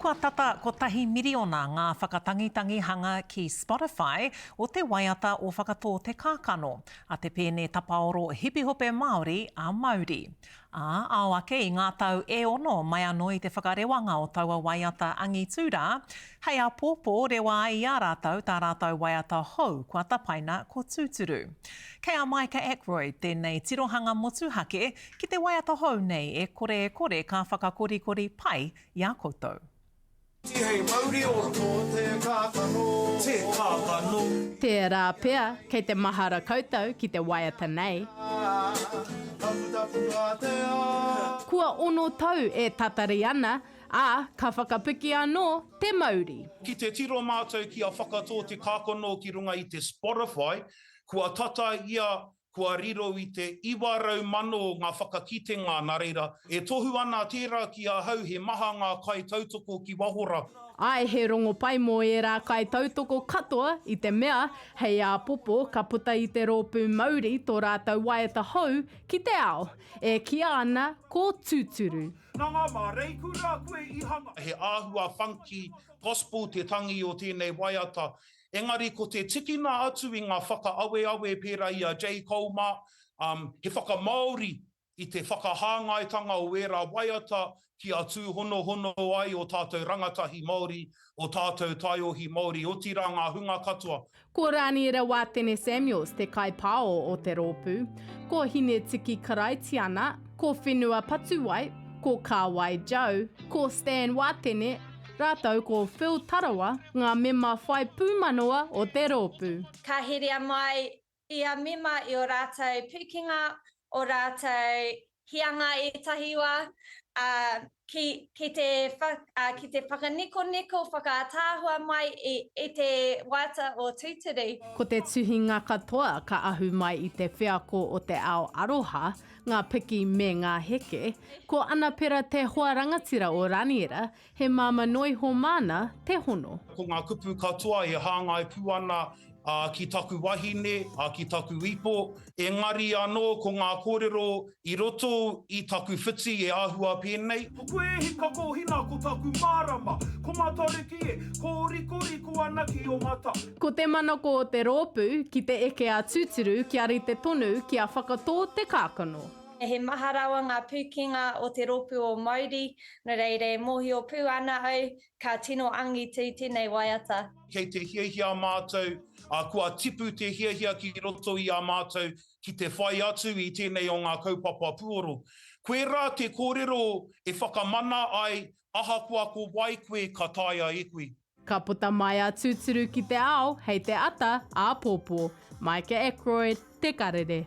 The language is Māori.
Kua tata ko tahi miriona ngā whakatangitangi hanga ki Spotify o te waiata o whakatō te kākano, a te pēne tapaoro hipihope Māori a Māori. Ao ake i ngā tau e ono mai anō i te whakarewanga o taua waiata Angi Tūra, hei a pōpō rewa ai a rātau tā rātau waiata hou kua tapaina ko Tūturu. Kei a Micah Ackroyd tēnei tirohanga motuhake ki te waiata hou nei e kore ka whakakorikori pai i a koutou. Hei Māori o te kākano, te kākano. Tērā pea, kei te mahara koutou ki te waiata nei. Kua ono tau e tatari ana, ka whakapiki anō te Māori. Ki te tiro mātou ki a whakatō te kākano ki runga i te Spotify, kua tata ia kua riro i te 9,000 ngā whakakitenga nā reira. E tohu ana tērā ki a hau he maha ngā kai tautoko ki wahora. Ai he rongo pai mo e rā kai tautoko katoa i te mea, hei a popo ka puta i te rōpū Māori tō rātau waiata hou ki te ao. E kia ana ko Tūturu. Nanga mā reikura koe i hanga. He āhua funky gospel te tangi o tēnei waiata. Engari, ko te tikina atu i ngā whakaawe pērā i a J. Coleman, he whakamaori i te whakahāngaitanga o era waiata ki a tūhono ai o tātou rangatahi Māori, o tātou taiohi Māori, o tira ngā hunga katoa. Ko Rāniera Wātene Samuels te kaipāo o te rōpū, ko Hine Tiki Karaitiana, ko Whenua Patuwai, ko Kāwai Joe, ko Stan Wātene, rātau ko Phil Tarawa, ngā mema whai pūmanoa o te rōpū. Ka herea mai i a mema i o rātou pūkinga, o rātou hianga e tahiwa, ki te whakaniko whakātāhua mai i te waiata o Tūturu. Ko te tuhinga katoa ka ahu mai i te whiako o te ao aroha, ngā piki me ngā heke, ko ana pera te hoa rangatira o Rāniera, he māma noi ho mana te hono. Ko ngā kupu katoa e hāngai pū ana ki taku wahine, ki taku ipo. Engari anō ko ngā kōrero i roto i taku whiti e āhua pēnei. Ko koe he kakohina ko taku mārama, ko matariki e kōrikori ko ana ki o mata. Ko te manako o te rōpū ki te eke a Tūturu ki ari te tonu ki a whakatō te kākano. He maharawa ngā pūkinga o te rōpū o Māori, nā reire mohi o pū ana au, ka tino angi tū tēnei waiata. Kei te hiahia mātou, kua tipu te hiahia ki roto i a mātou ki te whai atu i tēnei o ngā kaupapa puoro. Koe rā te kōrero e whakamana ai, ahakoa ko wai koe ka taia e koe. Ka puta mai a Tūturu ki te ao, hei te ata, a pōpō. Micah Ackroyd, te karere.